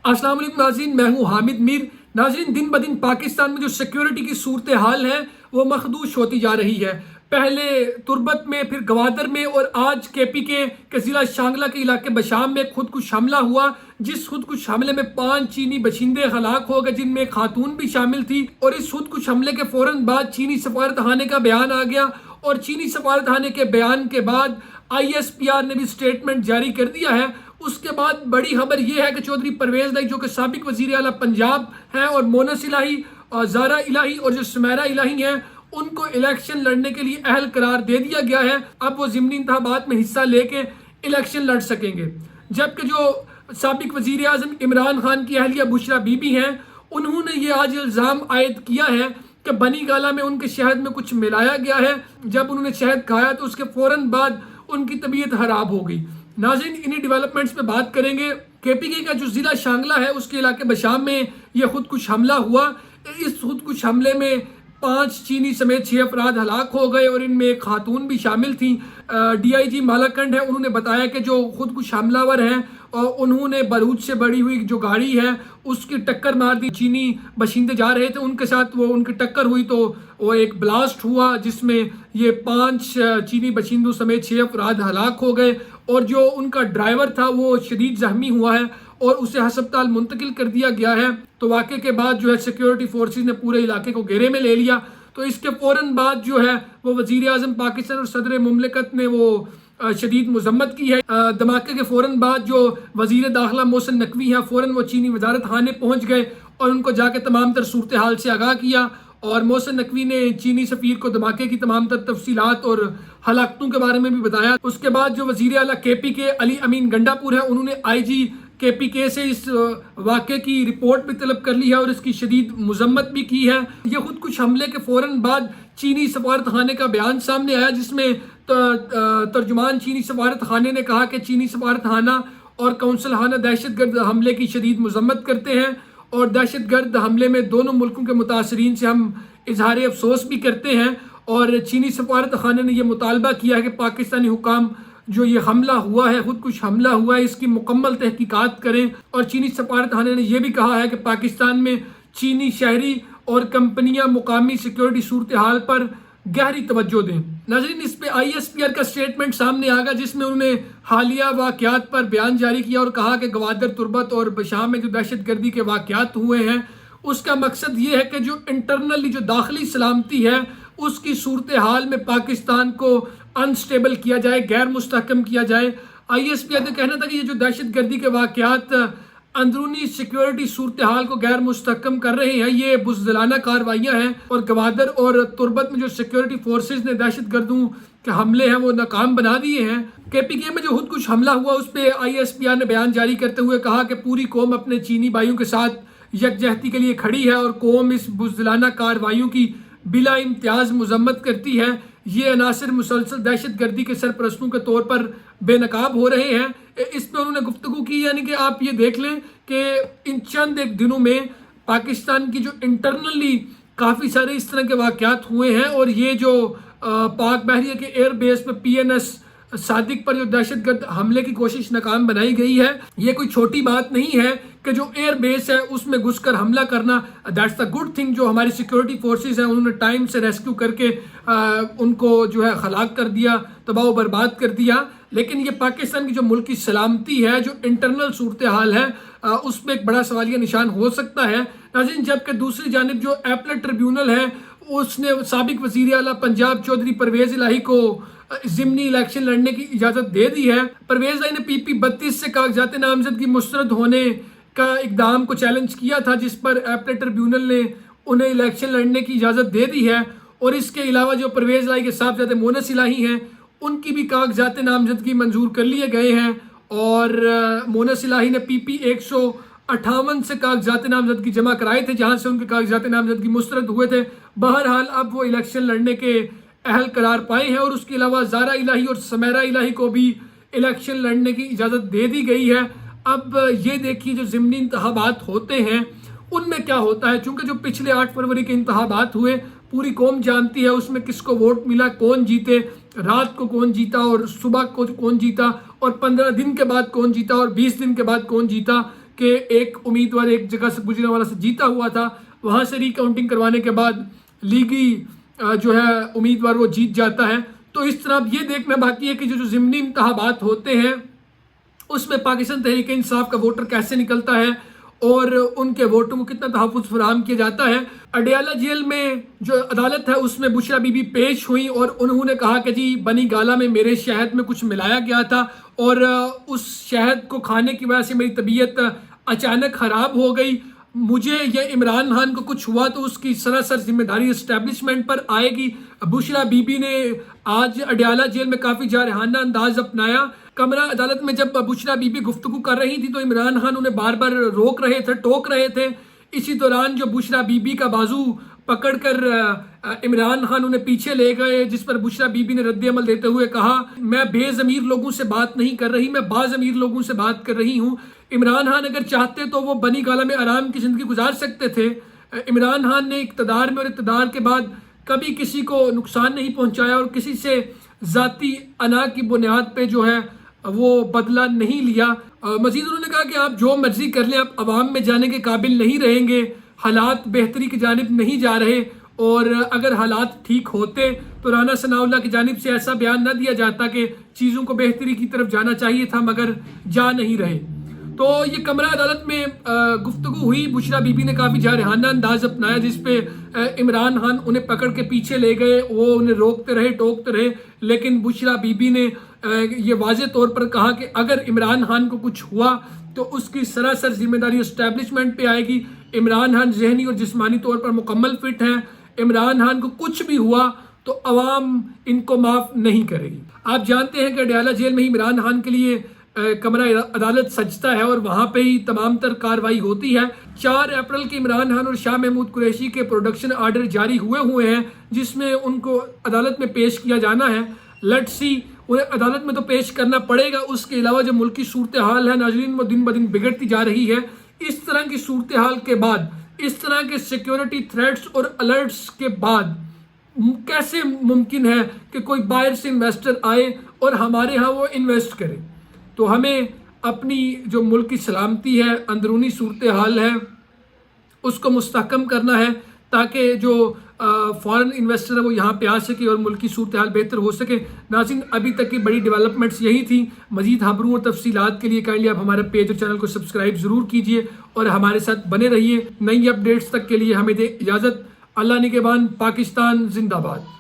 अस्सलाम वालेकुम नाज़रीन, मैं हूँ हामिद मीर। नाज़रीन, दिन ब दिन पाकिस्तान में जो सिक्योरिटी की सूरत हाल है वो मखदूश होती जा रही है। पहले तुर्बत में, फिर गवादर में और आज KPK के ज़िला शांगला के इलाके बशाम में खुदकुश हमला हुआ, जिस खुदकुश हमले में 5 चीनी बशिंदे हलाक हो गए, जिनमें खातून भी शामिल थी। और इस खुदकुश हमले के फौरन बाद चीनी सफारत खाने का बयान आ गया और चीनी सफारत खाने के बयान के बाद ISPR ने भी स्टेटमेंट जारी कर दिया है। उसके बाद बड़ी खबर यह है कि चौधरी परवेज इलाही, जो कि साबिक वजीर आला पंजाब हैं, और मोनस इलाही और ज़ारा इलाही और जो सुमेरा इलाही हैं, उनको इलेक्शन लड़ने के लिए अहल करार दे दिया गया है। अब वो ज़िमनी इंतखाबात में हिस्सा लेके इलेक्शन लड़ सकेंगे। जबकि जो साबिक वजीर आज़म इमरान खान की अहलिया बुशरा बीबी हैं, उन्होंने ये आज इल्ज़ाम आयद किया है कि बनी गाला में उनके शहद में कुछ मिलाया गया है। जब उन्होंने शहद खाया तो उसके फ़ौरन बाद उनकी तबीयत खराब हो गई। नाज़रीन, इन्हीं डेवलपमेंट्स पे बात करेंगे। KPK का जो ज़िला शांगला है उसके इलाके बशाम में यह खुदकुश हमला हुआ। इस खुदकुश हमले में 5 चीनी समेत 6 अफराद हलाक हो गए और इनमें एक खातून भी शामिल थी। DIG मालाकंड है, उन्होंने बताया कि जो खुदकुश हमलावर हैं और उन्होंने बरूच से बड़ी हुई जो गाड़ी है उसकी टक्कर मार दी। चीनी बशिंदे जा रहे थे उनके साथ, वो उनकी टक्कर हुई तो वो एक ब्लास्ट हुआ जिसमें ये 5 चीनी बशिंदों समेत 6 अफराद हलाक हो गए और जो उनका ड्राइवर था वो शदीद जख्मी हुआ है और उसे हस्पताल मुंतकिल कर दिया गया है। तो वाक़े के बाद जो है सिक्योरिटी फोर्सेस ने पूरे इलाके को घेरे में ले लिया। तो इसके फ़ौरन बाद जो है वो वज़ीर आज़म पाकिस्तान और सदर मुमलिकत ने वो शदीद मजम्मत की है। धमाके के फ़ौरन बाद जो वज़ीर दाखिला मोहसिन नकवी हैं, फ़ौरन वो चीनी वजारत खाने पहुँच गए और उनको जाके तमाम तर सूरत हाल से आगाह किया। और मोहसिन नकवी ने चीनी सफ़ीर को धमाके की तमाम तर तफसीलात और हलाकतों के बारे में भी बताया। उसके बाद जो वज़ीर आला KPK अली अमीन गंडापुर है, उन्होंने IG KPK से इस वाक़े की रिपोर्ट भी तलब कर ली है और इसकी शदीद मजम्मत भी की है। ये खुदकुश हमले के फ़ौरन बाद चीनी सफारत खाने का बयान सामने आया, जिसमें तर्जुमान चीनी सफारत खाने ने कहा कि चीनी सफारत खाना और कौंसल खाना दहशतगर्द हमले की शदीद मजम्मत करते हैं और दहशतगर्द हमले में दोनों मुल्कों के मुतासरीन से हम इजहार अफसोस भी करते हैं। और चीनी सफारत खाने ने यह मुतालबा किया है कि पाकिस्तानी हुकाम जो ये हमला हुआ है, खुदकुश हमला हुआ है, इसकी मुकम्मल तहकीकात करें। और चीनी सफारत खाने ने यह भी कहा है कि पाकिस्तान में चीनी शहरी और कंपनियां मुकामी सिक्योरिटी सूरत हाल पर गहरी तवज्जो दें। नाज़रीन, इस पे ISPR का स्टेटमेंट सामने आ गया, जिसमें उन्होंने हालिया वाक़यात पर बयान जारी किया और कहा कि गवादर, तुर्बत और बशाम में जो दहशतगर्दी के वाक़यात हुए हैं उसका मकसद ये है कि जो इंटरनली जो दाखिली सलामती है उसकी सूरत हाल में पाकिस्तान को अनस्टेबल किया जाए, गैर मुस्तहकम किया जाए। ISPR का कहना था कि ये जो दहशतगर्दी के वाक़यात अंदरूनी सिक्योरिटी सूरत हाल को गैर मुस्तहकम कर रहे हैं, ये बुज़दिलाना कार्रवाइयाँ हैं और गवादर और तुर्बत में जो सिक्योरिटी फोर्सेस ने दहशतगर्दों के हमले हैं वो नाकाम बना दिए हैं। KPK में जो खुदकुश हमला हुआ उस पर ISPR ने बयान जारी करते हुए कहा कि पूरी कौम अपने चीनी भाइयों के साथ यकजहती के लिए खड़ी है और कौम इस बुज़दिलाना कार्रवाइयों की बिला इम्तियाज़ मजम्मत करती है। ये अनासर मुसलसल दहशतगर्दी के सरपरस्तों के तौर पर बेनकाब हो रहे हैं। इस पर उन्होंने गुफ्तगू की, यानी कि आप ये देख लें कि इन चंद एक दिनों में पाकिस्तान की जो इंटरनली काफ़ी सारे इस तरह के वाक़यात हुए हैं और ये जो पाक बहरिया के एयर बेस पे PNS सादिक पर जो दहशतगर्द हमले की कोशिश नाकाम बनाई गई है, ये कोई छोटी बात नहीं है कि जो एयर बेस है उसमें घुसकर हमला करना। That's the good thing. जो हमारी सिक्योरिटी फोर्सेस हैं उन्होंने टाइम से रेस्क्यू करके उनको जो है हलाक कर दिया, तबाह बर्बाद कर दिया। लेकिन ये पाकिस्तान की जो मुल्क की सलामती है, जो इंटरनल सूरत हाल है, उस पर एक बड़ा सवालिया निशान हो सकता है। नाज़रीन, जबकि दूसरी जानिब जो एपलेट ट्रिब्यूनल है उसने साबिक वज़ीर आला पंजाब चौधरी परवेज इलाही को ज़िमनी इलेक्शन लड़ने की इजाज़त दे दी है। परवेज इलाही ने PP 32 से कागजात नामजदगी मुस्तरद होने का इकदाम को चैलेंज किया था, जिस पर एपलेट ट्रिब्यूनल ने उन्हें इलेक्शन लड़ने की इजाज़त दे दी है। और इसके अलावा जो परवेज इलाही के साहबजादे मोनस इलाही हैं उनकी भी कागजात नामजदगी मंजूर कर लिए गए हैं और मोनस इलाही ने PP 158 से कागजात नामजदगी जमा कराए थे, जहां से उनके कागजात नामजदगी मुस्तरद हुए थे। बहरहाल अब वो इलेक्शन लड़ने के अहल करार पाए हैं और उसके अलावा ज़ारा इलाही और सुमेरा इलाही को भी इलेक्शन लड़ने की इजाज़त दे दी गई है। अब ये देखिए जो ज़िमनी इंतखाबात होते हैं उनमें क्या होता है, चूँकि जो पिछले 8 फरवरी के इंतखाबात हुए पूरी कौम जानती है उसमें किसको वोट मिला, कौन जीते, रात को कौन जीता और सुबह को कौन जीता और 15 दिन के बाद कौन जीता और 20 दिन के बाद कौन जीता। کہ ایک امیدوار ایک جگہ سے گجرانوالہ سے جیتا ہوا تھا، وہاں سے ری کاؤنٹنگ کروانے کے بعد لیگی جو ہے امیدوار وہ جیت جاتا ہے۔ تو اس طرح اب یہ دیکھنا باقی ہے کہ جو ضمنی انتخابات ہوتے ہیں اس میں پاکستان تحریک انصاف کا ووٹر کیسے نکلتا ہے اور ان کے ووٹوں کو کتنا تحفظ فراہم کیا جاتا ہے۔ اڈیالہ جیل میں جو عدالت ہے اس میں بشرا بی بی پیش ہوئی اور انہوں نے کہا کہ جی بنی گالہ میں میرے شہد میں کچھ ملایا گیا تھا اور اس شہد کو کھانے کی وجہ سے میری طبیعت اچانک خراب ہو گئی، مجھے یا عمران خان کو کچھ ہوا تو اس کی سراسر ذمہ داری اسٹیبلشمنٹ پر آئے گی۔ بشرا بی بی نے آج اڈیالہ جیل میں کافی جارحانہ انداز اپنایا۔ کمرہ عدالت میں جب بشرا بی بی گفتگو کر رہی تھی تو عمران خان انہیں بار بار روک رہے تھے، ٹوک رہے تھے۔ اسی دوران جو بشرا بی بی کا بازو پکڑ کر عمران خان انہیں پیچھے لے گئے، جس پر بشرا بی بی نے رد عمل دیتے ہوئے کہا میں بے ضمیر لوگوں سے بات نہیں کر رہی، میں باضمیر لوگوں سے بات کر رہی ہوں۔ عمران خان اگر چاہتے تو وہ بنی گالہ میں آرام کی زندگی گزار سکتے تھے۔ عمران خان نے اقتدار میں اور اقتدار کے بعد کبھی کسی کو نقصان نہیں پہنچایا اور کسی سے ذاتی انا کی بنیاد پہ جو ہے وہ بدلہ نہیں لیا۔ مزید انہوں نے کہا کہ آپ جو مرضی کر لیں، آپ عوام میں جانے کے قابل نہیں رہیں گے، حالات بہتری کی جانب نہیں جا رہے، اور اگر حالات ٹھیک ہوتے تو رانا ثناء اللہ کی جانب سے ایسا بیان نہ دیا جاتا کہ چیزوں کو بہتری کی طرف جانا چاہیے تھا مگر جا نہیں رہے۔ تو یہ کمرہ عدالت میں گفتگو ہوئی، بشرا بی بی نے کافی جارحانہ انداز اپنایا جس پہ عمران خان انہیں پکڑ کے پیچھے لے گئے، وہ انہیں روکتے رہے، ٹوکتے رہے، لیکن بشرا بی بی نے یہ واضح طور پر کہا کہ اگر عمران خان کو کچھ ہوا تو اس کی سراسر ذمہ داری اسٹیبلشمنٹ پہ آئے گی۔ عمران خان ذہنی اور جسمانی طور پر مکمل فٹ ہیں، عمران خان کو کچھ بھی ہوا تو عوام ان کو معاف نہیں کرے گی۔ آپ جانتے ہیں کہ اڈیالہ جیل میں ہی عمران خان کے لیے کمرہ عدالت سجتا ہے اور وہاں پہ ہی تمام تر کاروائی ہوتی ہے۔ 4 اپریل کی عمران خان اور شاہ محمود قریشی کے پروڈکشن آرڈر جاری ہوئے ہیں جس میں ان کو عدالت میں پیش کیا جانا ہے۔ لیٹس سی انہیں عدالت میں تو پیش کرنا پڑے گا، اس کے علاوہ جو ملکی صورتحال ہے ناظرین وہ دن بدن بگڑتی جا رہی ہے۔ اس طرح کی صورتحال کے بعد، اس طرح کے سیکیورٹی تھریٹس اور الرٹس کے بعد کیسے ممکن ہے کہ کوئی باہر سے انویسٹر آئے اور ہمارے ہاں وہ انویسٹ کرے؟ تو ہمیں اپنی جو ملک کی سلامتی ہے، اندرونی صورتحال ہے، اس کو مستحکم کرنا ہے تاکہ جو فارن انویسٹر ہے وہ یہاں پہ آ سکے اور ملکی صورتحال بہتر ہو سکے۔ ناظرین ابھی تک کی بڑی ڈیولپمنٹس یہی تھیں۔ مزید خبروں اور تفصیلات کے لیے کائنڈلی آپ ہمارے پیج اور چینل کو سبسکرائب ضرور کیجئے اور ہمارے ساتھ بنے رہیے۔ نئی اپڈیٹس تک کے لیے ہمیں دے اجازت۔ اللہ نگہبان، پاکستان زندہ باد۔